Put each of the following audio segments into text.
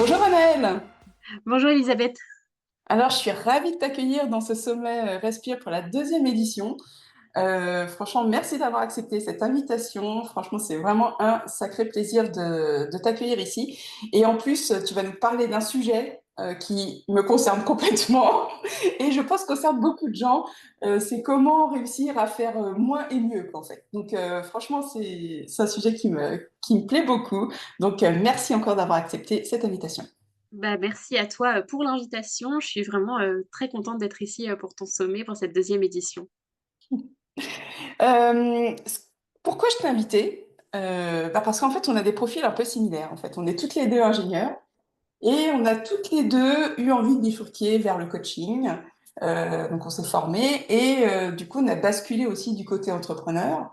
Bonjour Anaëlle. Bonjour Elisabeth. Alors, je suis ravie de t'accueillir dans ce sommet Respire pour la deuxième édition. Franchement, merci d'avoir accepté cette invitation. Franchement, c'est vraiment un sacré plaisir de t'accueillir ici. Et en plus, tu vas nous parler d'un sujet qui me concerne complètement et je pense concerne beaucoup de gens. C'est comment réussir à faire moins et mieux, en fait. Donc, franchement, c'est un sujet qui me plaît beaucoup. Donc, merci encore d'avoir accepté cette invitation. Merci à toi pour l'invitation. Je suis vraiment très contente d'être ici pour ton sommet, pour cette deuxième édition. Euh, Pourquoi je t'ai invitée? Parce qu'en fait, on a des profils un peu similaires. En fait, on est toutes les deux ingénieurs et on a toutes les deux eu envie de bifurquer vers le coaching. Donc, on s'est formés et du coup, on a basculé aussi du côté entrepreneur.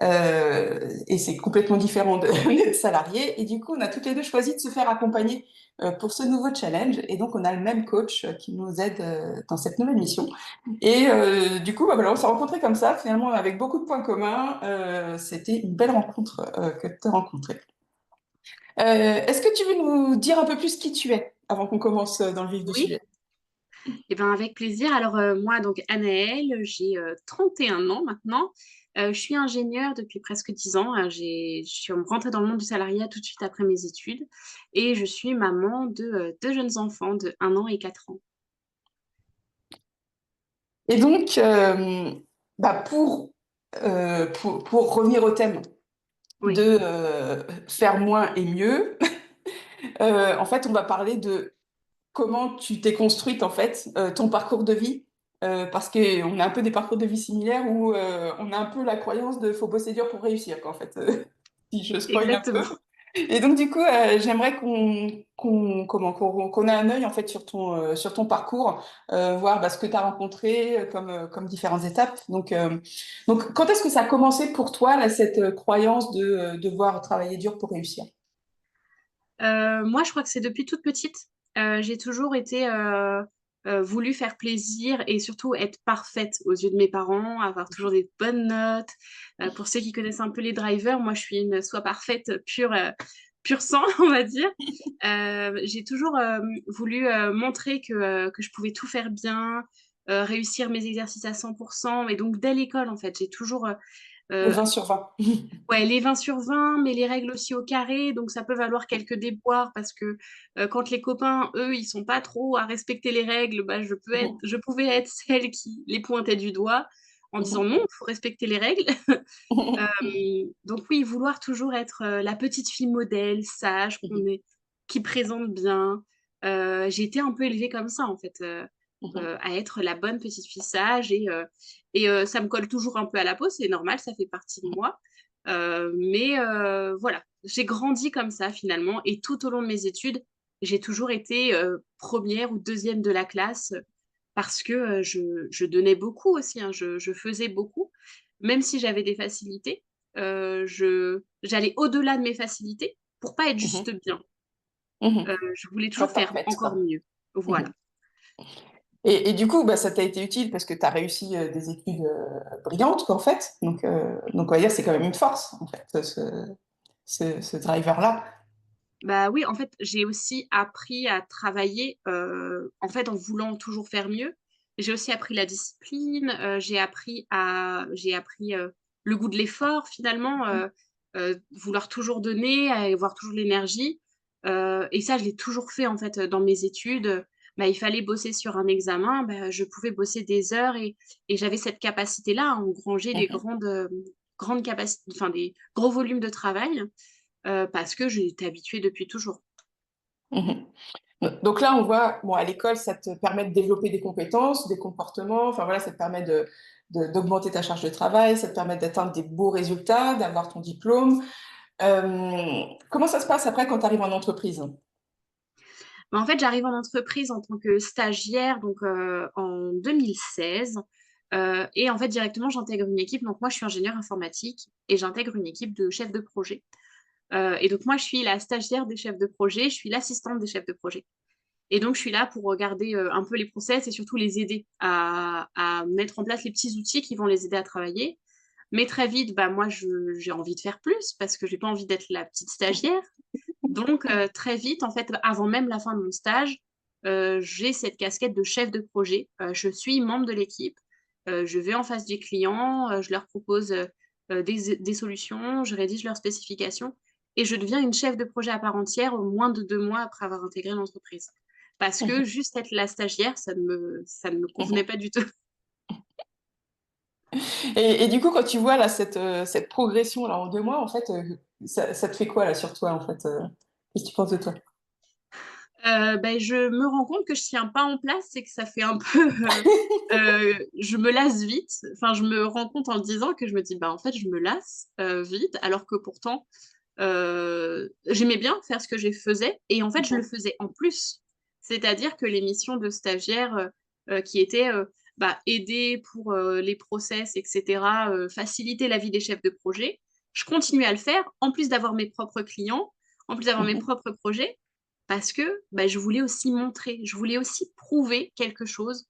Et c'est complètement différent d'être salarié. Et du coup, on a toutes les deux choisi de se faire accompagner pour ce nouveau challenge. Et donc, on a le même coach qui nous aide dans cette nouvelle mission. Et du coup, bah, voilà, on s'est rencontrés comme ça, finalement, avec beaucoup de points communs. C'était une belle rencontre que de te rencontrer. Est-ce que tu veux nous dire un peu plus qui tu es avant qu'on commence dans le vif du Oui, sujet? avec plaisir. Alors moi, donc Anaëlle, j'ai 31 ans maintenant. Je suis ingénieure depuis presque 10 ans. Je suis rentrée dans le monde du salariat tout de suite après mes études et je suis maman de deux jeunes enfants de 1 an et 4 ans. Et donc, bah, pour revenir au thème Oui. de faire moins et mieux, en fait, on va parler de comment tu t'es construite, en fait, ton parcours de vie. Parce qu'on a un peu des parcours de vie similaires où on a un peu la croyance de faut bosser dur pour réussir, quoi, en fait, si je spoil un peu. Exactement. Et donc, du coup, j'aimerais qu'on ait un œil, en fait, sur ton parcours, voir bah, ce que tu as rencontré comme différentes étapes. Donc, quand est-ce que ça a commencé pour toi, là, cette croyance de devoir travailler dur pour réussir? Moi, je crois que c'est depuis toute petite. J'ai toujours été voulu faire plaisir et surtout être parfaite aux yeux de mes parents, avoir toujours des bonnes notes. Pour ceux qui connaissent un peu les drivers, moi, je suis une soie parfaite, pur sang, on va dire. J'ai toujours voulu montrer que je pouvais tout faire bien, réussir mes exercices à 100%. Et donc, dès l'école, en fait, j'ai toujours Le euh, 20 sur 20. ouais, les 20 sur 20, mais les règles aussi au carré, donc ça peut valoir quelques déboires parce que quand les copains, eux, ils sont pas trop à respecter les règles, bah, je pouvais être celle qui les pointait du doigt en disant non, il faut respecter les règles. Donc oui, vouloir toujours être la petite fille modèle, sage, qui présente bien. J'ai été un peu élevée comme ça, en fait, à être la bonne petite fille sage et ça me colle toujours un peu à la peau, c'est normal, ça fait partie de moi. Mais voilà, j'ai grandi comme ça finalement et tout au long de mes études, j'ai toujours été première ou deuxième de la classe parce que je donnais beaucoup aussi, hein, je faisais beaucoup, même si j'avais des facilités, j'allais au-delà de mes facilités pour pas être juste bien. Je voulais Pas toujours faire parfaite, encore quoi. mieux. Voilà. Et du coup, bah, ça t'a été utile parce que tu as réussi des études brillantes, quoi, en fait. Donc, on va dire que c'est quand même une force, en fait, ce driver-là. Bah oui, en fait, j'ai aussi appris à travailler en fait en voulant toujours faire mieux. J'ai aussi appris la discipline, j'ai appris le goût de l'effort finalement, vouloir toujours donner, avoir toujours l'énergie. Et ça, je l'ai toujours fait en fait dans mes études. Bah, il fallait bosser sur un examen, bah, je pouvais bosser des heures et j'avais cette capacité-là à engranger des Mhm, grandes capacités, enfin des gros volumes de travail parce que j'ai été habituée depuis toujours. mhm. Donc là, on voit, bon, à l'école, ça te permet de développer des compétences, des comportements, enfin voilà, ça te permet d'augmenter ta charge de travail, ça te permet d'atteindre des beaux résultats, d'avoir ton diplôme. Comment ça se passe après quand tu arrives en entreprise? Mais en fait, j'arrive en entreprise en tant que stagiaire donc en 2016. Et en fait, directement, j'intègre une équipe. Donc moi, je suis ingénieure informatique et j'intègre une équipe de chefs de projet. Et donc moi, je suis la stagiaire des chefs de projet, je suis l'assistante des chefs de projet. Et donc, je suis là pour regarder un peu les process et surtout les aider à mettre en place les petits outils qui vont les aider à travailler. Mais très vite, bah, moi, j'ai envie de faire plus parce que j'ai pas envie d'être la petite stagiaire. Donc, très vite, en fait, avant même la fin de mon stage, j'ai cette casquette de chef de projet. Je suis membre de l'équipe. Je vais en face des clients, je leur propose des solutions, je rédige leurs spécifications et je deviens une chef de projet à part entière au moins de 2 mois après avoir intégré l'entreprise. Parce que juste être la stagiaire, ça ne me convenait pas du tout. Et du coup, quand tu vois là cette progression là en 2 mois, en fait, ça te fait quoi là sur toi en fait qu'est-ce que tu penses de toi? Ben, je me rends compte que je tiens pas en place et que ça fait un peu... je me lasse vite. Enfin, je me rends compte en le disant que je me dis, bah, en fait, je me lasse vite, alors que pourtant, j'aimais bien faire ce que je faisais et en fait, je le Mhm, faisais en plus. C'est-à-dire que les missions de stagiaire qui étaient bah, aider pour les process, etc., faciliter la vie des chefs de projet, je continuais à le faire en plus d'avoir mes propres clients, en plus d'avoir mes mhm, propres projets parce que bah, je voulais aussi montrer, je voulais aussi prouver quelque chose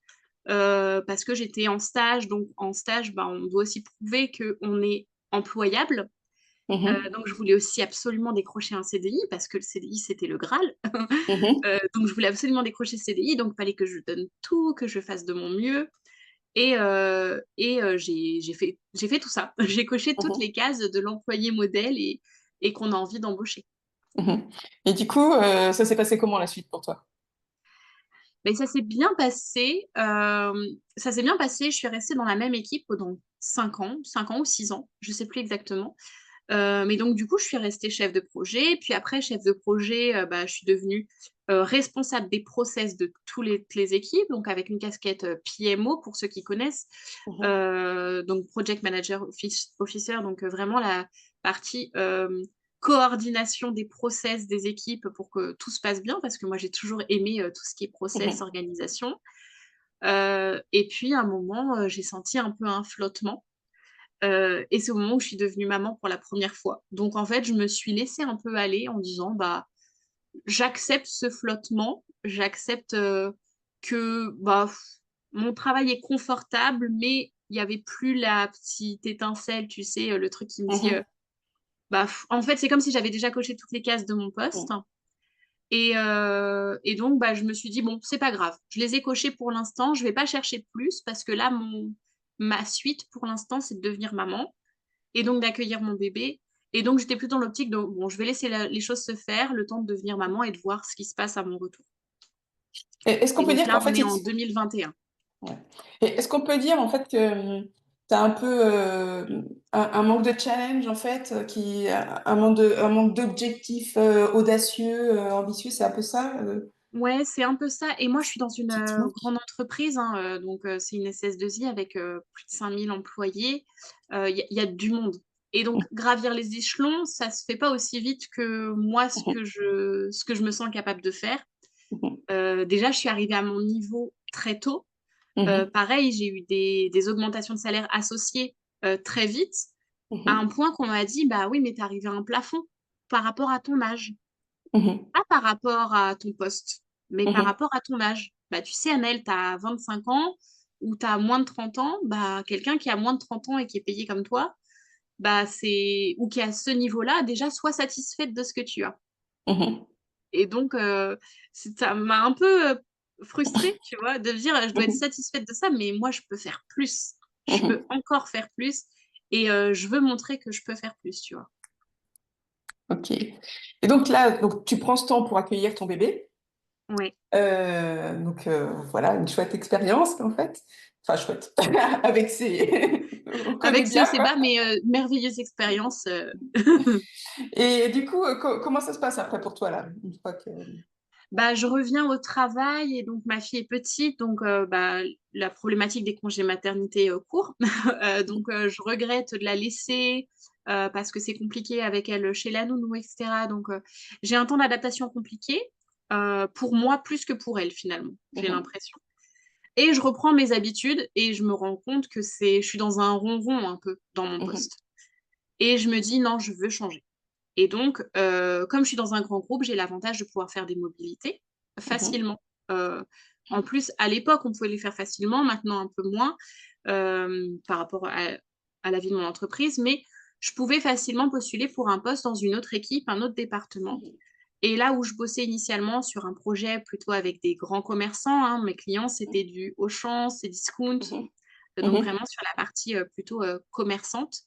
parce que j'étais en stage. Donc, en stage, bah, on doit aussi prouver qu'on est employable. mhm, Donc, je voulais aussi absolument décrocher un CDI parce que le CDI, c'était le Graal. mhm, Donc, je voulais absolument décrocher ce CDI. Donc, il fallait que je donne tout, que je fasse de mon mieux. J'ai fait tout ça. J'ai coché toutes mhm, les cases de l'employé modèle et qu'on a envie d'embaucher. mhm. Et du coup, ça s'est passé comment la suite pour toi? Mais ça s'est bien passé. Ça s'est bien passé. Je suis restée dans la même équipe pendant 5 ans ou 6 ans, je sais plus exactement. Mais donc, du coup, je suis restée chef de projet. Puis après, chef de projet, bah, je suis devenue responsable des process de toutes les équipes, donc avec une casquette PMO pour ceux qui connaissent. Mhm, Donc, Project Manager Officer, donc vraiment la partie coordination des process des équipes pour que tout se passe bien, parce que moi, j'ai toujours aimé tout ce qui est process, mhm, organisation. Et puis, à un moment, j'ai senti un peu un flottement. Et c'est au moment où je suis devenue maman pour la première fois. Donc, en fait, je me suis laissée un peu aller en disant, bah, j'accepte ce flottement, j'accepte que bah, mon travail est confortable, mais il n'y avait plus la petite étincelle, tu sais, le truc qui me dit, mhm, bah, en fait, c'est comme si j'avais déjà coché toutes les cases de mon poste. mhm, Et donc, bah, je me suis dit, bon, c'est pas grave, je les ai cochés pour l'instant, je vais pas chercher plus parce que là, ma suite pour l'instant, c'est de devenir maman et donc d'accueillir mon bébé. Et donc, j'étais plutôt dans l'optique de, bon, je vais laisser les choses se faire, le temps de devenir maman et de voir ce qui se passe à mon retour. Et est-ce qu'on Et peut donc dire là, qu'en on fait, est en 2021. ouais. Et est-ce qu'on peut dire en fait que tu as un peu un manque de challenge en fait, un manque d'objectifs audacieux, ambitieux, c'est un peu ça, Ouais, c'est un peu ça. Et moi, je suis dans une qui te manque? grande entreprise, hein, donc c'est une SS2I avec plus de 5000 employés. Il y a du monde. Et donc, gravir les échelons, ça se fait pas aussi vite que moi, Mhm, ce que je me sens capable de faire. mhm, Déjà, je suis arrivée à mon niveau très tôt. mhm, Pareil, j'ai eu des augmentations de salaire associées très vite, à un mhm, point qu'on m'a dit, bah oui, mais t'es arrivé à un plafond par rapport à ton âge. mhm, Pas par rapport à ton poste, mais par mhm, rapport à ton âge. Bah, tu sais, Annelle, tu as 25 ans ou tu as moins de 30 ans, bah, quelqu'un qui a moins de 30 ans et qui est payé comme toi, bah, ou qui est à ce niveau-là, déjà, sois satisfaite de ce que tu as. mhm, Et donc, ça m'a un peu frustrée, tu vois, de me dire, je dois être mhm, satisfaite de ça, mais moi, je peux faire plus. Je peux mhm. encore faire plus. Et je veux montrer que je peux faire plus, tu vois. Ok. Et donc là, donc, tu prends ce temps pour accueillir ton bébé. Ouais. Donc voilà, une chouette expérience en fait. Enfin chouette. Avec ses... On connaît Avec ce bien c'est quoi. bas, mais merveilleuse expérience. Et du coup, comment ça se passe après pour toi là, une fois que... Bah, je reviens au travail et donc ma fille est petite, donc bah, la problématique des congés maternité court. Donc je regrette de la laisser parce que c'est compliqué avec elle chez la nounou, etc. Donc j'ai un temps d'adaptation compliqué pour moi plus que pour elle finalement, j'ai Mhm, l'impression. Et je reprends mes habitudes et je me rends compte que je suis dans un ronron un peu dans mon mhm, poste. Et je me dis non, je veux changer. Et donc, comme je suis dans un grand groupe, j'ai l'avantage de pouvoir faire des mobilités mhm, facilement. Euh, En plus, à l'époque, on pouvait les faire facilement, maintenant un peu moins par rapport à la vie de mon entreprise, mais je pouvais facilement postuler pour un poste dans une autre équipe, un autre département. Et là où je bossais initialement sur un projet plutôt avec des grands commerçants, hein, mes clients, c'était du Auchan, Cdiscount, Mhm. donc Mhm. vraiment sur la partie plutôt commerçante.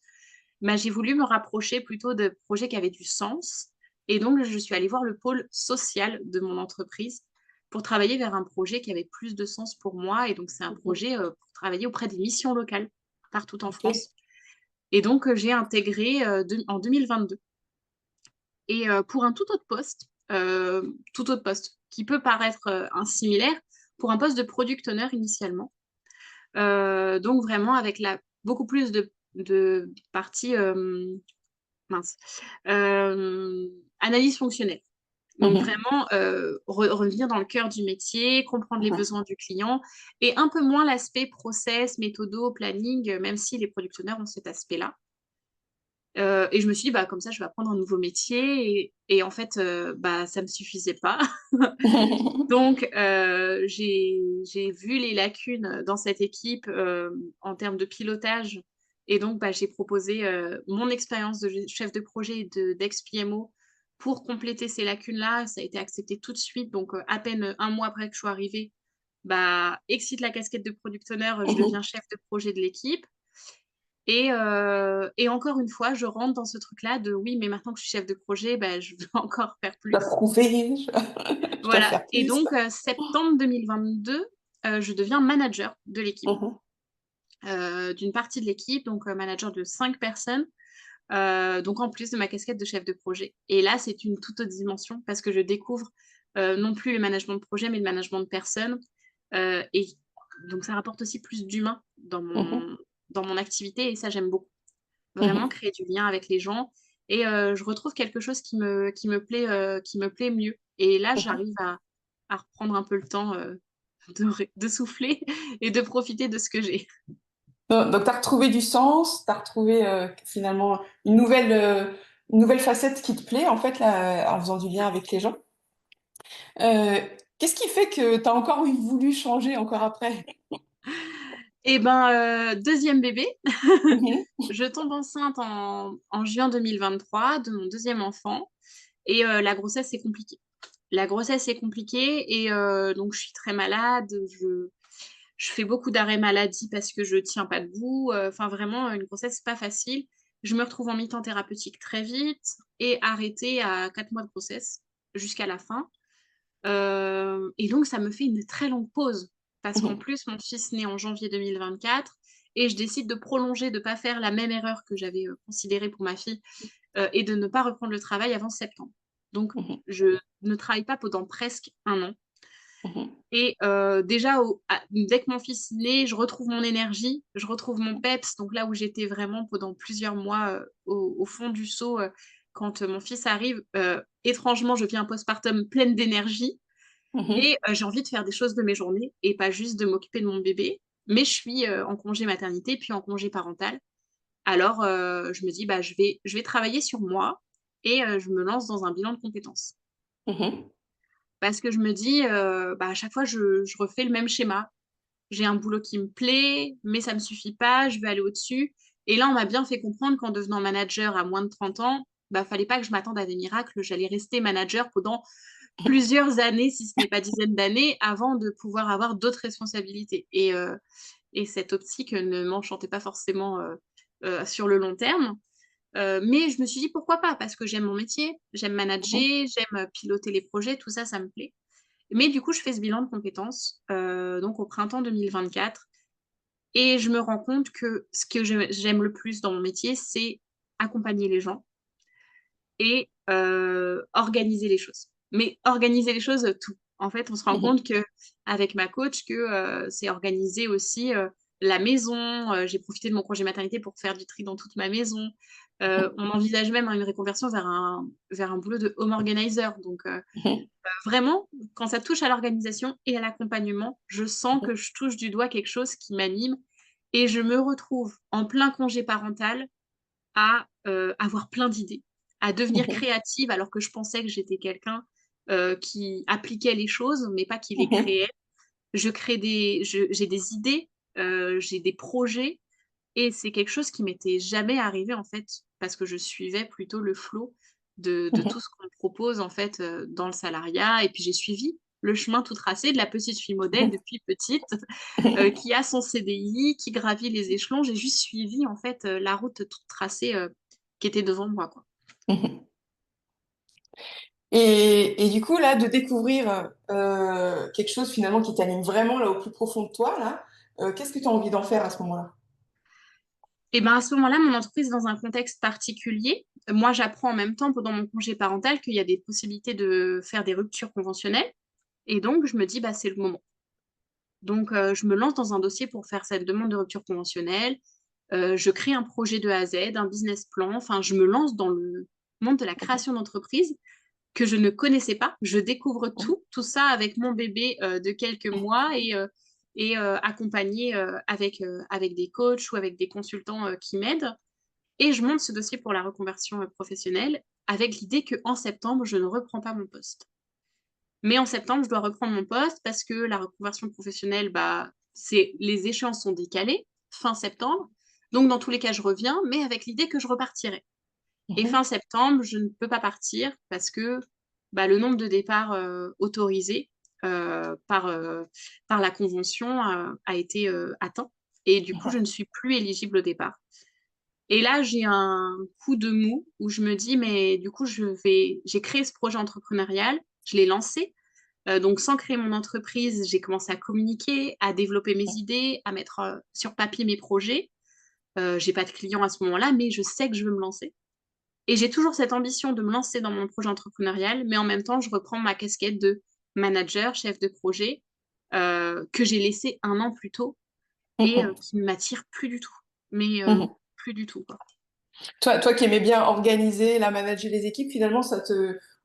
Bah, j'ai voulu me rapprocher plutôt de projets qui avaient du sens. Et donc, je suis allée voir le pôle social de mon entreprise pour travailler vers un projet qui avait plus de sens pour moi. Et donc, c'est un Mhm. projet pour travailler auprès des missions locales partout en Ok. France. Et donc, j'ai intégré en 2022. Et pour un tout autre poste, qui peut paraître similaire, pour un poste de product owner initialement. Donc vraiment avec beaucoup plus de partie mince, analyse fonctionnelle. Donc Mhm. vraiment revenir dans le cœur du métier, comprendre les Mhm. besoins du client et un peu moins l'aspect process, méthodo, planning, même si les product owners ont cet aspect-là. Et je me suis dit, bah, comme ça, je vais apprendre un nouveau métier. Et en fait, bah, ça ne me suffisait pas. Donc, j'ai vu les lacunes dans cette équipe en termes de pilotage. Et donc, bah, j'ai proposé mon expérience de chef de projet et d'ex-PMO pour compléter ces lacunes-là. Ça a été accepté tout de suite. Donc, à peine un mois après que je sois arrivée, bah, excite la casquette de product owner, je deviens Mhm. chef de projet de l'équipe. Et encore une fois, je rentre dans ce truc-là de oui, mais maintenant que je suis chef de projet, bah, je veux encore faire Je dois plus. prouver, je dois Voilà. faire Et plus. donc, septembre 2022, je deviens manager de l'équipe, Mhm. d'une partie de l'équipe, donc manager de 5 personnes, donc en plus de ma casquette de chef de projet. Et là, c'est une toute autre dimension parce que je découvre non plus le management de projet, mais le management de personnes. Et donc, ça rapporte aussi plus d'humain Mhm. dans mon activité et ça, j'aime beaucoup. Vraiment Mhm. créer du lien avec les gens. Et je retrouve quelque chose qui me plaît mieux. Et là, Mhm. j'arrive à reprendre un peu le temps de souffler et de profiter de ce que j'ai. Donc, tu as retrouvé du sens, tu as retrouvé finalement une nouvelle facette qui te plaît, en fait, là, en faisant du lien avec les gens. Euh, Qu'est-ce qui fait que tu as encore voulu changer encore après? Et ben, deuxième bébé, Mhm. je tombe enceinte en juin 2023 de mon deuxième enfant. Et la grossesse, c'est compliqué. La grossesse est compliquée et donc je suis très malade. Je fais beaucoup d'arrêts maladie parce que je tiens pas debout. Enfin, vraiment, une grossesse, c'est pas facile. Je me retrouve en mi-temps thérapeutique très vite et arrêtée à 4 mois de grossesse jusqu'à la fin. Et donc, ça me fait une très longue pause parce qu'en Mhm. plus, mon fils naît en janvier 2024 et je décide de prolonger, de ne pas faire la même erreur que j'avais considérée pour ma fille et de ne pas reprendre le travail avant septembre. Donc, Mhm. je ne travaille pas pendant presque un an. Mhm. Et déjà, dès que mon fils naît, je retrouve mon énergie, je retrouve mon peps. Donc là où j'étais vraiment pendant plusieurs mois au fond du seau, quand mon fils arrive, étrangement, je vis un postpartum pleine d'énergie Mhm. et j'ai envie de faire des choses de mes journées et pas juste de m'occuper de mon bébé. Mais je suis en congé maternité, puis en congé parental. Alors, je me dis, bah, je vais travailler sur moi et je me lance dans un bilan de compétences. Mhm. Parce que je me dis, bah, à chaque fois, je refais le même schéma. J'ai un boulot qui me plaît, mais ça me suffit pas, je veux aller au-dessus. Et là, on m'a bien fait comprendre qu'en devenant manager à moins de 30 ans, bah, fallait pas que je m'attende à des miracles. J'allais rester manager pendant plusieurs années, si ce n'est pas dizaines d'années, avant de pouvoir avoir d'autres responsabilités. Et cette optique ne m'enchantait pas forcément sur le long terme. Mais je me suis dit pourquoi pas, parce que j'aime mon métier, j'aime Mhm. manager, j'aime piloter les projets, tout ça, ça me plaît. Mais du coup, je fais ce bilan de compétences, donc au printemps 2024 et je me rends compte que ce que j'aime le plus dans mon métier, c'est accompagner les gens et organiser les choses. Mais organiser les choses, tout. En fait, on se rend Mhm. compte qu'avec ma coach que, c'est organiser aussi, la maison. J'ai profité de mon congé maternité pour faire du tri dans toute ma maison. On envisage même, hein, une reconversion vers un boulot de home organizer donc Mhm. vraiment, quand ça touche à l'organisation et à l'accompagnement, je sens Mhm. que je touche du doigt quelque chose qui m'anime et je me retrouve en plein congé parental à, avoir plein d'idées, à devenir Mhm. créative alors que je pensais que j'étais quelqu'un, qui appliquait les choses, mais pas qui les Mhm. créait. J'ai des idées, j'ai des projets et c'est quelque chose qui m'était jamais arrivé, en fait, parce que je suivais plutôt le flow de tout ce qu'on me propose en fait dans le salariat. Et puis j'ai suivi le chemin tout tracé de la petite fille modèle depuis petite, qui a son CDI, qui gravit les échelons. J'ai juste suivi en fait la route toute tracée qui était devant moi, quoi. Et du coup, là, de découvrir quelque chose finalement qui t'anime vraiment là au plus profond de toi, là, qu'est-ce que tu as envie d'en faire à ce moment-là? Et ben à ce moment-là, mon entreprise est dans un contexte particulier. Moi, j'apprends en même temps pendant mon congé parental qu'il y a des possibilités de faire des ruptures conventionnelles. Et donc, je me dis, bah, c'est le moment. Donc, je me lance dans un dossier pour faire cette demande de rupture conventionnelle. Je crée un projet de A à Z, un business plan. Enfin, je me lance dans le monde de la création d'entreprise que je ne connaissais pas. Je découvre tout ça avec mon bébé de quelques mois et accompagné avec des coachs ou avec des consultants qui m'aident. Et je monte ce dossier pour la reconversion professionnelle avec l'idée qu'en septembre, je ne reprends pas mon poste. Mais en septembre, je dois reprendre mon poste parce que la reconversion professionnelle, bah, les échéances sont décalées, fin septembre. Donc, dans tous les cas, je reviens, mais avec l'idée que je repartirai. Et fin septembre, je ne peux pas partir parce que bah, le nombre de départs autorisés par la convention a été atteint. Et du coup, je ne suis plus éligible au départ. Et là, j'ai un coup de mou où je me dis, mais du coup, j'ai créé ce projet entrepreneurial, je l'ai lancé. Donc, sans créer mon entreprise, j'ai commencé à communiquer, à développer mes idées, à mettre sur papier mes projets. J'ai pas de clients à ce moment-là, mais je sais que je veux me lancer. Et j'ai toujours cette ambition de me lancer dans mon projet entrepreneurial, mais en même temps, je reprends ma casquette de manager, chef de projet, que j'ai laissé un an plus tôt et qui ne m'attire plus du tout. Mais plus du tout, quoi. Toi qui aimais bien organiser, la manager les équipes, finalement,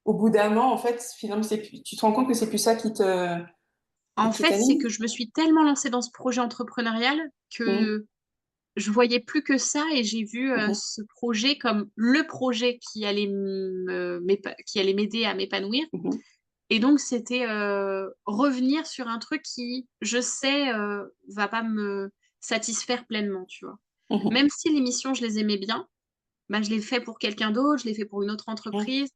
au bout d'un an, en fait, finalement, tu te rends compte que c'est plus ça En qui fait, c'est t'anime? que je me suis tellement lancée dans ce projet entrepreneurial Mhm, que je voyais plus que ça et j'ai vu mhm, ce projet comme le projet qui allait m'aider à m'épanouir. mhm, Et donc, c'était revenir sur un truc qui, je sais, va pas me satisfaire pleinement, tu vois. mhm, Même si les missions, je les aimais bien, bah, je l'ai fait pour quelqu'un d'autre, je l'ai fait pour une autre mhm. entreprise.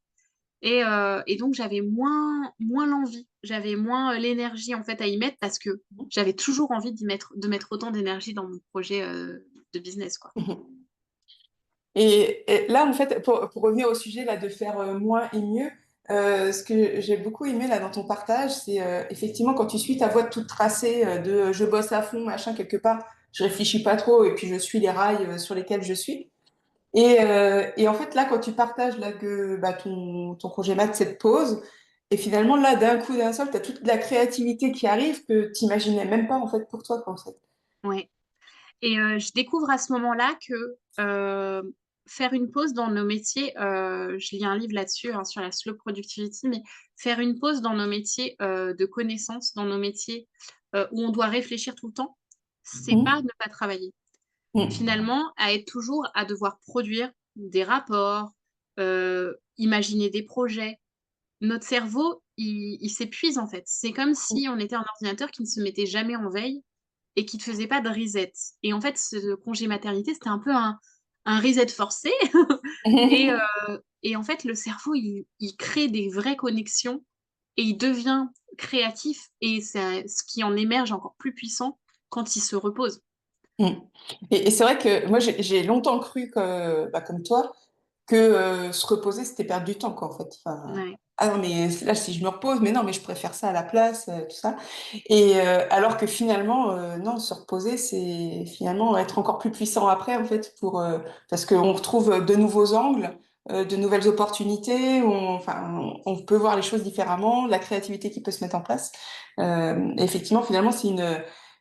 Et donc, j'avais moins l'envie, j'avais moins l'énergie en fait à y mettre parce que j'avais toujours envie de mettre autant d'énergie dans mon projet de business, quoi. Mhm. Et là, en fait, pour revenir au sujet là, de faire moins et mieux, ce que j'ai beaucoup aimé là dans ton partage, c'est effectivement quand tu suis ta voie toute tracée de je bosse à fond, machin, quelque part, je réfléchis pas trop et puis je suis les rails sur lesquels je suis. Et en fait, là, quand tu partages là, que bah, ton congé mat, cette pause, et finalement, là, d'un coup, d'un seul, tu as toute la créativité qui arrive que tu n'imaginais même pas en fait pour toi, quoi, en fait. Ouais. Et je découvre à ce moment-là que faire une pause dans nos métiers, je lis un livre là-dessus, hein, sur la slow productivity, mais faire une pause dans nos métiers de connaissances, dans nos métiers où on doit réfléchir tout le temps, c'est pas Mhm. ne pas travailler. Mhm. Finalement, à être toujours à devoir produire des rapports, imaginer des projets. Notre cerveau, il s'épuise en fait. C'est comme si on était un ordinateur qui ne se mettait jamais en veille et qui ne faisait pas de reset. Et en fait, ce congé maternité, c'était un peu un reset forcé. Et, et en fait, le cerveau, il crée des vraies connexions et il devient créatif. Et c'est ce qui en émerge encore plus puissant quand il se repose. Mhm. Et c'est vrai que moi, j'ai longtemps cru que, bah, comme toi, que se reposer, c'était perdre du temps, quoi, en fait. Enfin, Ouais. ah non, mais là, si je me repose, mais non, mais je préfère ça à la place, tout ça. Et alors que finalement, non, se reposer, c'est finalement être encore plus puissant après, en fait, parce qu'on retrouve de nouveaux angles, de nouvelles opportunités, enfin, on peut voir les choses différemment, la créativité qui peut se mettre en place. Et effectivement, finalement,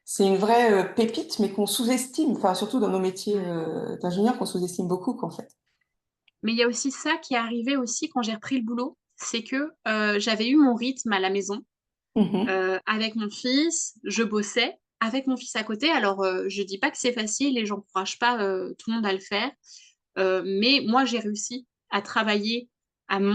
c'est une vraie pépite, mais qu'on sous-estime, enfin, surtout dans nos métiers Ouais. d'ingénieur, qu'on sous-estime beaucoup, quoi, en fait. Mais il y a aussi ça qui est arrivé aussi quand j'ai repris le boulot, c'est que j'avais eu mon rythme à la maison Mhm. avec mon fils, je bossais avec mon fils à côté. Alors, je dis pas que c'est facile et j'encourage pas tout le monde à le faire, mais moi, j'ai réussi à travailler,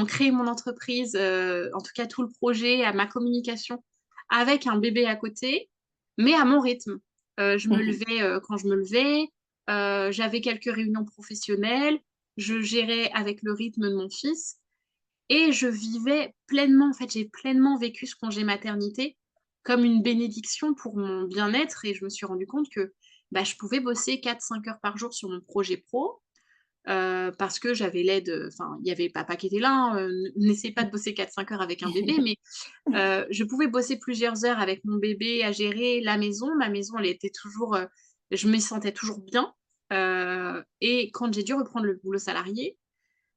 créer mon entreprise, en tout cas tout le projet, à ma communication, avec un bébé à côté, mais à mon rythme. Je me Mhm. levais quand je me levais, j'avais quelques réunions professionnelles, je gérais avec le rythme de mon fils. et je vivais pleinement, en fait, j'ai pleinement vécu ce congé maternité comme une bénédiction pour mon bien-être et je me suis rendu compte que, bah, je pouvais bosser 4-5 heures par jour sur mon projet pro, parce que j'avais l'aide, enfin, il y avait papa qui était là, hein, n'essaie pas de bosser 4-5 heures avec un bébé, mais je pouvais bosser plusieurs heures avec mon bébé à gérer la maison. Ma maison, elle était toujours, je me sentais toujours bien, et quand j'ai dû reprendre le boulot salarié,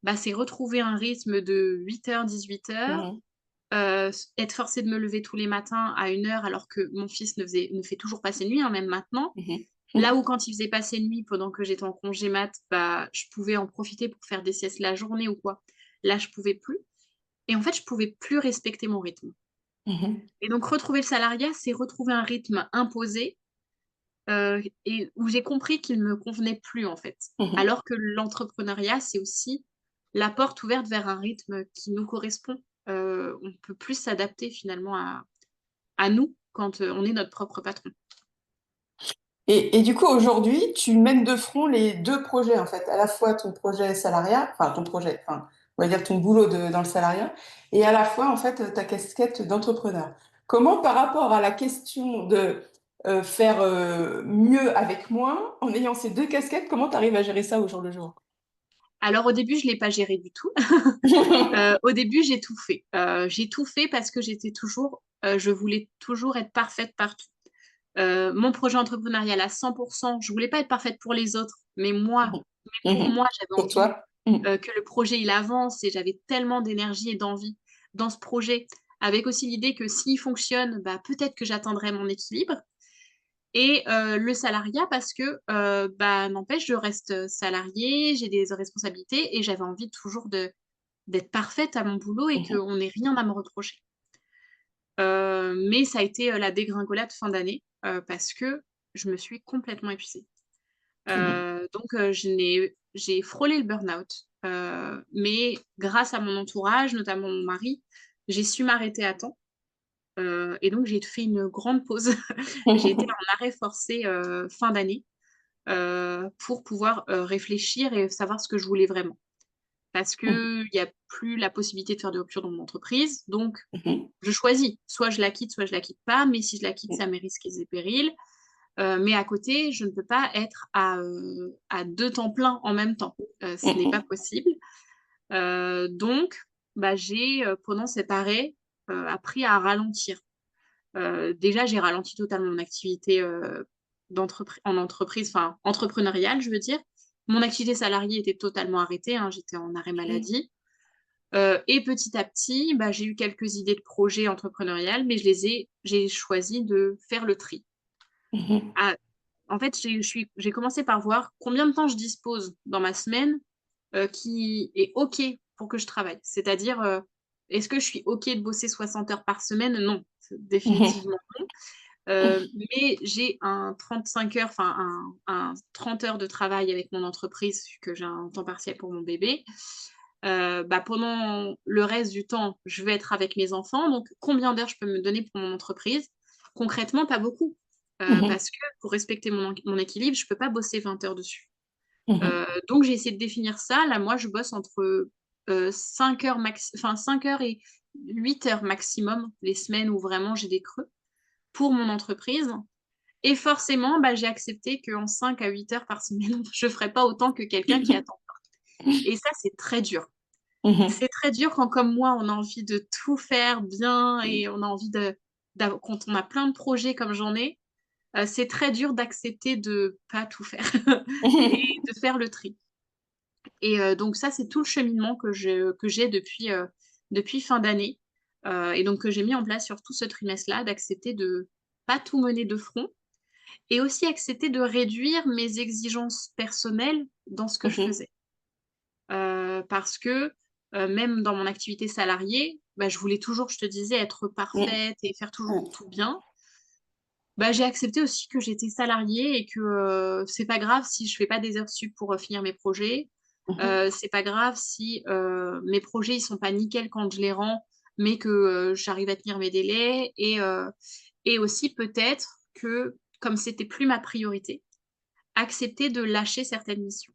bah, c'est retrouver un rythme de 8h-18h, Mhm. être forcée de me lever tous les matins à 1 heure alors que mon fils ne fait toujours pas ses nuits, hein, même maintenant. Mhm. Là où quand il faisait pas ses nuits pendant que j'étais en congé mat, bah, je pouvais en profiter pour faire des siestes la journée ou quoi. Là, je pouvais plus et en fait, je pouvais plus respecter mon rythme Mhm. et donc retrouver le salariat, c'est retrouver un rythme imposé, et où j'ai compris qu'il me convenait plus, en fait. Mhm. Alors que l'entrepreneuriat, c'est aussi la porte ouverte vers un rythme qui nous correspond. On peut plus s'adapter finalement à nous quand, on est notre propre patron. Et du coup, aujourd'hui, tu mènes de front les deux projets, en fait, à la fois ton projet salariat, enfin ton projet, enfin, on va dire ton boulot dans le salariat, et à la fois, en fait, ta casquette d'entrepreneur. Comment, par rapport à la question de faire mieux avec moins, en ayant ces deux casquettes, comment tu arrives à gérer ça au jour le jour? Alors au début, je l'ai pas géré du tout. Au début, j'ai tout fait. J'ai tout fait parce que je voulais toujours être parfaite partout. Mon projet entrepreneurial à 100%, je voulais pas être parfaite pour les autres, mais pour Mhm. moi, j'avais Pour envie, toi? Mhm. que le projet il avance et j'avais tellement d'énergie et d'envie dans ce projet, avec aussi l'idée que s'il fonctionne, bah, peut-être que j'atteindrai mon équilibre et le salariat parce que, bah, n'empêche, je reste salariée, j'ai des responsabilités et j'avais envie toujours d'être parfaite à mon boulot et Mhm. qu'on n'ait rien à me reprocher. Mais ça a été, la dégringolade fin d'année, parce que je me suis complètement épuisée. Mhm. Donc j'ai frôlé le burn-out, mais grâce à mon entourage, notamment mon mari, j'ai su m'arrêter à temps, et donc j'ai fait une grande pause. J'ai été en arrêt forcé, fin d'année, pour pouvoir, réfléchir et savoir ce que je voulais vraiment. Parce qu'il y a plus la possibilité de faire de rupture dans mon entreprise, donc Mhm. je choisis. Soit je la quitte, soit je la quitte pas, mais si je la quitte, ça a mes risques et périls. Mais à côté, je ne peux pas être à 2 temps plein en même temps. Ce n'est pas Mhm. possible. Donc, bah, j'ai, pendant cet arrêt, appris à ralentir. Déjà, j'ai ralenti totalement mon activité, en entreprise, enfin entrepreneuriale, je veux dire. Mon activité salariée était totalement arrêtée, hein, j'étais en arrêt maladie. Et petit à petit, bah, j'ai eu quelques idées de projets entrepreneuriales, mais j'ai choisi de faire le tri. Mhm. À En fait, j'ai commencé par voir combien de temps je dispose dans ma semaine, qui est OK pour que je travaille. C'est-à-dire, est-ce que je suis OK de bosser 60 heures par semaine? Non, Mhm. définitivement non. Mais j'ai un 35 heures, enfin un 30 heures de travail avec mon entreprise, vu que j'ai un temps partiel pour mon bébé. Bah, pendant le reste du temps, je vais être avec mes enfants, donc combien d'heures je peux me donner pour mon entreprise? Concrètement, pas beaucoup, Mhm. parce que pour respecter mon équilibre, je peux pas bosser 20 heures dessus. Mhm. Donc j'ai essayé de définir ça. Là, moi, je bosse entre, 5 heures 5 heures et 8 heures maximum, les semaines où vraiment j'ai des creux, pour mon entreprise et forcément, bah, j'ai accepté qu'en 5 à 8 heures par semaine, je ferais pas autant que quelqu'un qui attend et ça, c'est très dur. Mhm. C'est très dur quand, comme moi, on a envie de tout faire bien et on a envie quand on a plein de projets comme j'en ai, c'est très dur d'accepter de pas tout faire et de faire le tri et donc ça, c'est tout le cheminement que j'ai depuis fin d'année, et donc que j'ai mis en place sur tout ce trimestre-là, d'accepter de pas tout mener de front et aussi accepter de réduire mes exigences personnelles dans ce que je Mhm. faisais. Parce que, même dans mon activité salariée, bah, je voulais toujours, je te disais, être Mhm. parfaite et faire toujours Mhm. tout bien. Bah, j'ai accepté aussi que j'étais salariée et que, c'est pas grave si je fais pas des heures sup pour, finir mes projets. Mhm. C'est pas grave si, mes projets, ils sont pas nickel quand je les rends, mais que, j'arrive à tenir mes délais et aussi peut-être que, comme c'était plus ma priorité, accepter de lâcher certaines missions.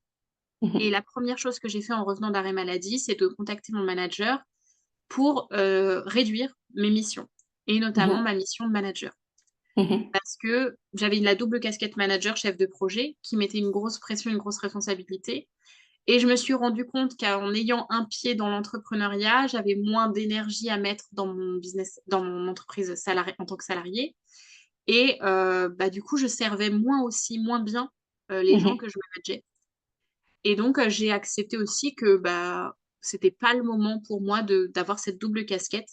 Et Mhm. la première chose que j'ai fait en revenant d'arrêt maladie, c'est de contacter mon manager pour réduire mes missions, et notamment Mhm. ma mission de manager. Mhm. Parce que j'avais la double casquette manager, chef de projet, qui mettait une grosse pression, une grosse responsabilité. Et je me suis rendu compte qu'en ayant un pied dans l'entrepreneuriat, j'avais moins d'énergie à mettre dans mon business, dans mon entreprise salariée, en tant que salarié. Et bah, du coup, je servais moins bien les gens Mhm. que je manageais. Et donc, j'ai accepté aussi que bah, c'était pas le moment pour moi d'avoir cette double casquette.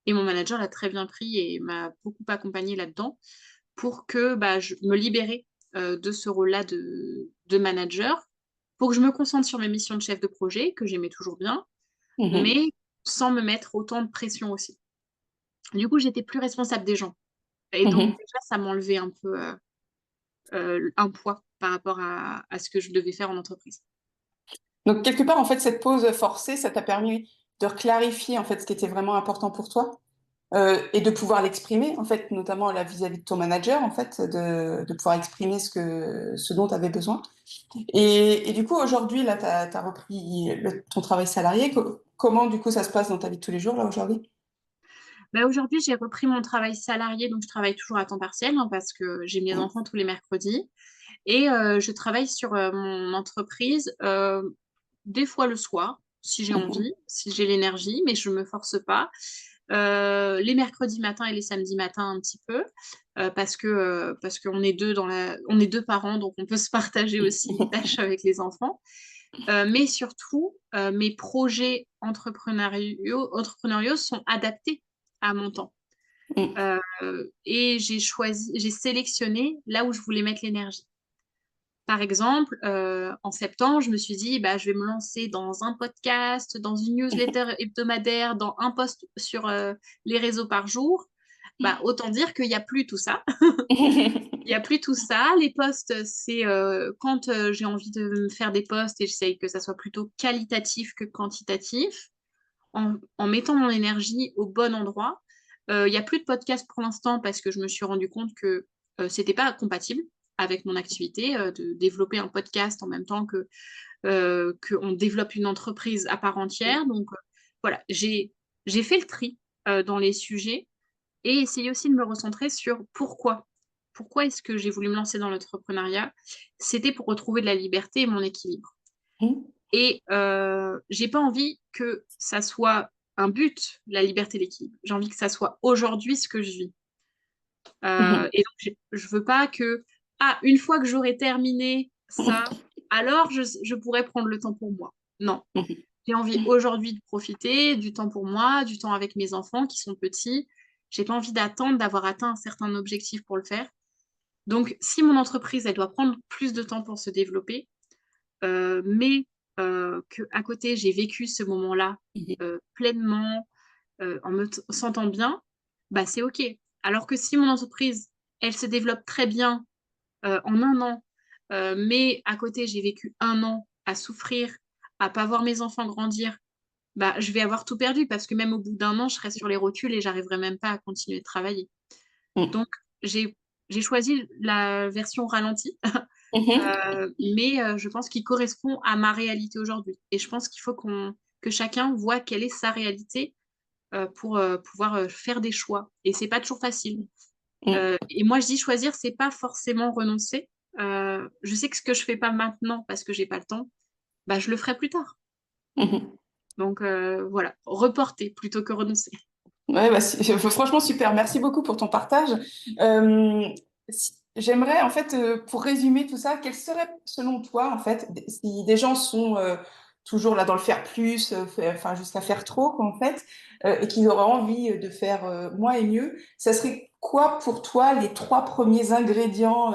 Et mon manager l'a très bien pris et m'a beaucoup accompagnée là-dedans pour que bah, je me libérer de ce rôle-là de manager, pour que je me concentre sur mes missions de chef de projet, que j'aimais toujours bien, Mhm. mais sans me mettre autant de pression aussi. Du coup, j'étais plus responsable des gens. Et donc, Mhm. déjà, ça m'enlevait un peu un poids par rapport à ce que je devais faire en entreprise. Donc, quelque part, en fait, cette pause forcée, ça t'a permis de clarifier, en fait, ce qui était vraiment important pour toi, et de pouvoir l'exprimer, en fait, notamment là vis-à-vis de ton manager, en fait, de pouvoir exprimer ce dont tu avais besoin. Et du coup, aujourd'hui, là, tu as repris ton travail salarié. Comment, du coup, ça se passe dans ta vie de tous les jours, là, aujourd'hui? Bah, aujourd'hui, j'ai repris mon travail salarié, donc je travaille toujours à temps partiel hein, parce que j'ai mes Mhm. enfants tous les mercredis. Et je travaille sur mon entreprise des fois le soir, si j'ai Mhm. envie, si j'ai l'énergie, mais je me force pas. Les mercredis matins et les samedis matins un petit peu, parce qu'on est deux on est deux parents, donc on peut se partager aussi les tâches avec les enfants. Mais surtout, mes projets entrepreneuriaux sont adaptés à mon temps. Mhm. Et j'ai sélectionné là où je voulais mettre l'énergie. Par exemple, en septembre, je me suis dit, bah, je vais me lancer dans un podcast, dans une newsletter hebdomadaire, dans un post sur les réseaux par jour. Bah, autant dire qu'il n'y a plus tout ça. Il n'y a plus tout ça. Les posts, c'est quand j'ai envie de me faire des posts et j'essaye que ça soit plutôt qualitatif que quantitatif, en mettant mon énergie au bon endroit. Il n'y a plus de podcast pour l'instant parce que je me suis rendu compte que c'était pas compatible avec mon activité de développer un podcast en même temps qu'on développe une entreprise à part entière. Donc voilà, j'ai fait le tri dans les sujets et essayé aussi de me recentrer sur pourquoi. Pourquoi est-ce que j'ai voulu me lancer dans l'entrepreneuriat? C'était pour retrouver de la liberté et mon équilibre. Et j'ai pas envie que ça soit un but, la liberté et l'équilibre. J'ai envie que ça soit aujourd'hui ce que je vis. Mhm. Et donc, je veux pas que, ah, une fois que j'aurai terminé ça, alors je pourrais prendre le temps pour moi. Non. J'ai envie aujourd'hui de profiter du temps pour moi, du temps avec mes enfants qui sont petits. J'ai pas envie d'attendre d'avoir atteint un certain objectif pour le faire. Donc, si mon entreprise, elle doit prendre plus de temps pour se développer, mais qu'à côté, j'ai vécu ce moment-là pleinement, en sentant bien, bah, c'est OK. Alors que si mon entreprise, elle se développe très bien en un an, mais à côté, j'ai vécu un an à souffrir, à pas voir mes enfants grandir, bah, je vais avoir tout perdu parce que même au bout d'un an, je serai sur les rotules et j'arriverai même pas à continuer de travailler. Mhm. Donc, j'ai, j'ai choisi la version ralentie Mhm. mais je pense qu'il correspond à ma réalité aujourd'hui. Et je pense qu'il faut que chacun voit quelle est sa réalité pour pouvoir faire des choix. Et c'est pas toujours facile. Mhm. Et moi, je dis choisir, c'est pas forcément renoncer. Je sais que ce que je fais pas maintenant parce que j'ai pas le temps, bah, je le ferai plus tard. Mhm. Donc voilà, reporter plutôt que renoncer. Ouais, bah, franchement, super. Merci beaucoup pour ton partage. Euh, J'aimerais, en fait, pour résumer tout ça, quels seraient, selon toi, en fait, si des gens sont toujours là dans le faire plus, enfin, jusqu'à faire trop, quoi, en fait, et qu'ils auraient envie de faire moins et mieux, ça serait quoi pour toi les trois premiers ingrédients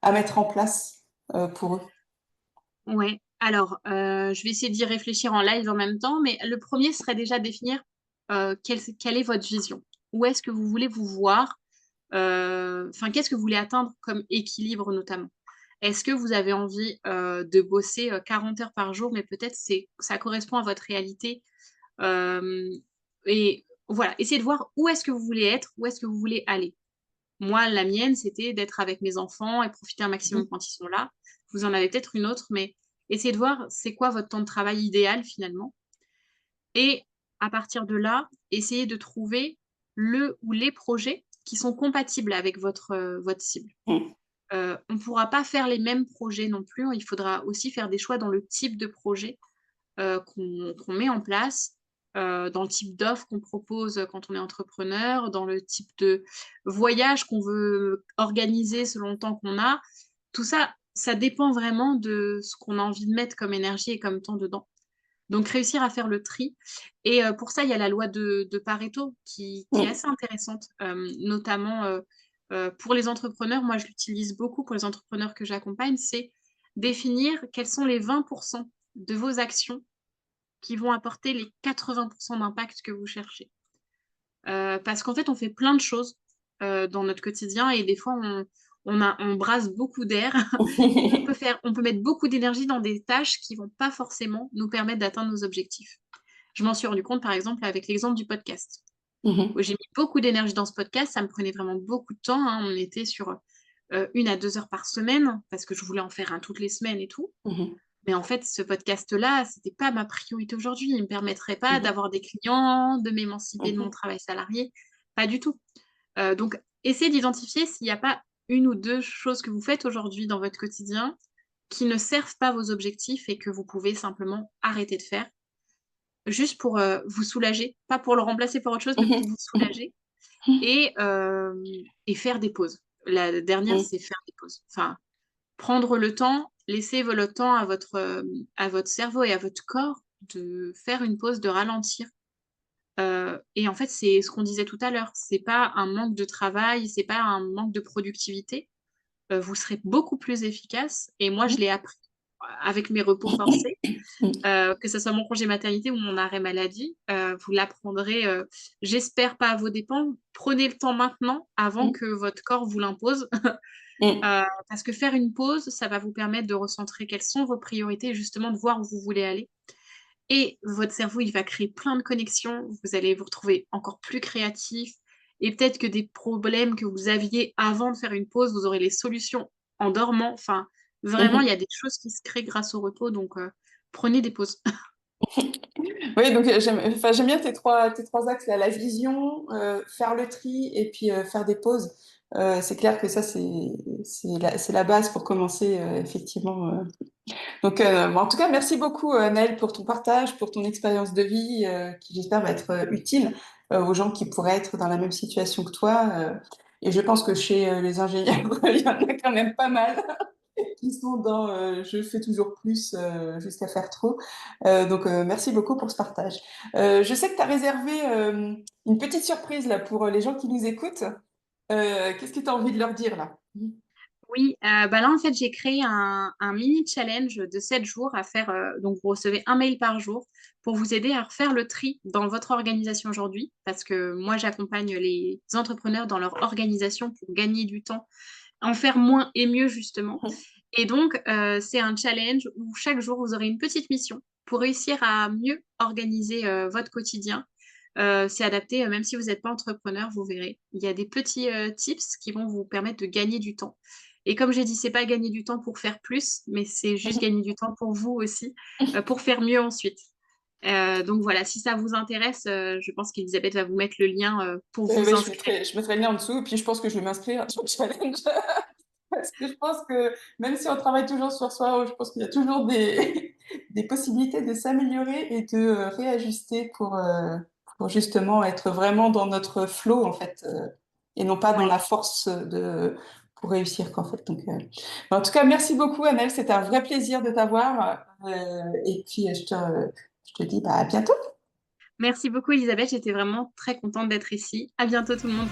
à mettre en place pour eux? Ouais. Alors, je vais essayer d'y réfléchir en live en même temps, mais le premier serait déjà définir quelle est votre vision. Où est-ce que vous voulez vous voir? Enfin, qu'est-ce que vous voulez atteindre comme équilibre notamment? Est-ce que vous avez envie de bosser 40 heures par jour, mais peut-être ça correspond à votre réalité. Euh, et voilà, essayez de voir où est-ce que vous voulez être, où est-ce que vous voulez aller. Moi, la mienne, c'était d'être avec mes enfants et profiter un maximum quand ils sont là. Vous en avez peut-être une autre, mais essayez de voir c'est quoi votre temps de travail idéal finalement. Et à partir de là, essayez de trouver le ou les projets qui sont compatibles avec votre cible. Mmh. On ne pourra pas faire les mêmes projets non plus. Il faudra aussi faire des choix dans le type de projet, qu'on met en place, dans le type d'offre qu'on propose, quand on est entrepreneur, dans le type de voyage qu'on veut organiser selon le temps qu'on a. Tout ça, ça dépend vraiment de ce qu'on a envie de mettre comme énergie et comme temps dedans. Donc réussir à faire le tri et pour ça, il y a la loi de Pareto qui est Mmh. assez intéressante, notamment, pour les entrepreneurs. Moi, je l'utilise beaucoup pour les entrepreneurs que j'accompagne, c'est définir quels sont les 20 de vos actions qui vont apporter les 80 d'impact que vous cherchez. Parce qu'en fait, on fait plein de choses, dans notre quotidien et des fois on brasse beaucoup d'air et on peut mettre beaucoup d'énergie dans des tâches qui vont pas forcément nous permettre d'atteindre nos objectifs. Je m'en suis rendu compte, par exemple, avec l'exemple du podcast, où Mmh. j'ai mis beaucoup d'énergie dans ce podcast, ça me prenait vraiment beaucoup de temps, hein. On était sur, 1 à 2 heures par semaine parce que je voulais en faire un toutes les semaines et tout. Mmh. Mais en fait, ce podcast-là, c'était pas ma priorité aujourd'hui. Il me permettrait pas Mmh. d'avoir des clients, de m'émanciper de mon Mmh. travail salarié, pas du tout. Donc essayez d'identifier s'il y a pas 1 ou 2 choses que vous faites aujourd'hui dans votre quotidien qui ne servent pas vos objectifs et que vous pouvez simplement arrêter de faire, juste pour, vous soulager, pas pour le remplacer par autre chose, mais pour Mmh. vous Mmh. soulager et faire des pauses. La dernière, Mmh. c'est faire des pauses. Enfin, prendre le temps, laisser le temps à votre cerveau et à votre corps de faire une pause, de ralentir. Et en fait, c'est ce qu'on disait tout à l'heure, c'est pas un manque de travail, c'est pas un manque de productivité. Vous serez beaucoup plus efficace et moi, je l'ai appris avec mes repos forcés, que ça soit mon congé maternité ou mon arrêt maladie. Vous l'apprendrez, j'espère pas à vos dépens. Prenez le temps maintenant avant Mmh. que votre corps vous l'impose. Mmh. Parce que faire une pause, ça va vous permettre de recentrer quelles sont vos priorités et justement de voir où vous voulez aller. Et votre cerveau, il va créer plein de connexions, vous allez vous retrouver encore plus créatif et peut-être que des problèmes que vous aviez avant de faire une pause, vous aurez les solutions en dormant. Enfin, vraiment, il y Mmh. a des choses qui se créent grâce au repos, donc prenez des pauses. Oui, donc j'aime bien tes trois axes là, la vision, faire le tri et puis faire des pauses. C'est clair que ça, c'est la base pour commencer, effectivement. Donc, bon, en tout cas, merci beaucoup, Naël, pour ton partage, pour ton expérience de vie, qui j'espère va être utile aux gens qui pourraient être dans la même situation que toi. Et je pense que chez les ingénieurs, il y en a quand même pas mal qui sont dans je fais toujours plus jusqu'à faire trop. Donc, merci beaucoup pour ce partage. Je sais que tu as réservé une petite surprise là pour les gens qui nous écoutent. Qu'est-ce que tu as envie de leur dire là? Oui, bah, là, en fait, j'ai créé un mini challenge de 7 jours à faire, donc vous recevez un mail par jour pour vous aider à refaire le tri dans votre organisation aujourd'hui. Parce que moi, j'accompagne les entrepreneurs dans leur organisation pour gagner du temps, en faire moins et mieux justement. Et donc, c'est un challenge où chaque jour, vous aurez une petite mission pour réussir à mieux organiser, votre quotidien. C'est adapté, même si vous n'êtes pas entrepreneur, vous verrez. Il y a des petits, tips qui vont vous permettre de gagner du temps. Et comme j'ai dit, c'est pas gagner du temps pour faire plus, mais c'est juste gagner du temps pour vous aussi, pour faire mieux ensuite. Donc voilà, si ça vous intéresse, je pense qu'Elisabeth va vous mettre le lien, pour vous Ouais, je inscrire. mettrai, je mettrai le lien en dessous, et puis je pense que je vais m'inscrire sur le challenge. Parce que je pense que même si on travaille toujours sur soi, je pense qu'il y a toujours des possibilités de s'améliorer et de réajuster pour justement être vraiment dans notre flow, en fait, et non pas dans Ouais. la force pour réussir, qu'en fait. Donc, en tout cas, merci beaucoup, Annelle. C'était un vrai plaisir de t'avoir. Et puis, je te dis bah, à bientôt. Merci beaucoup Elisabeth, j'étais vraiment très contente d'être ici. À bientôt tout le monde.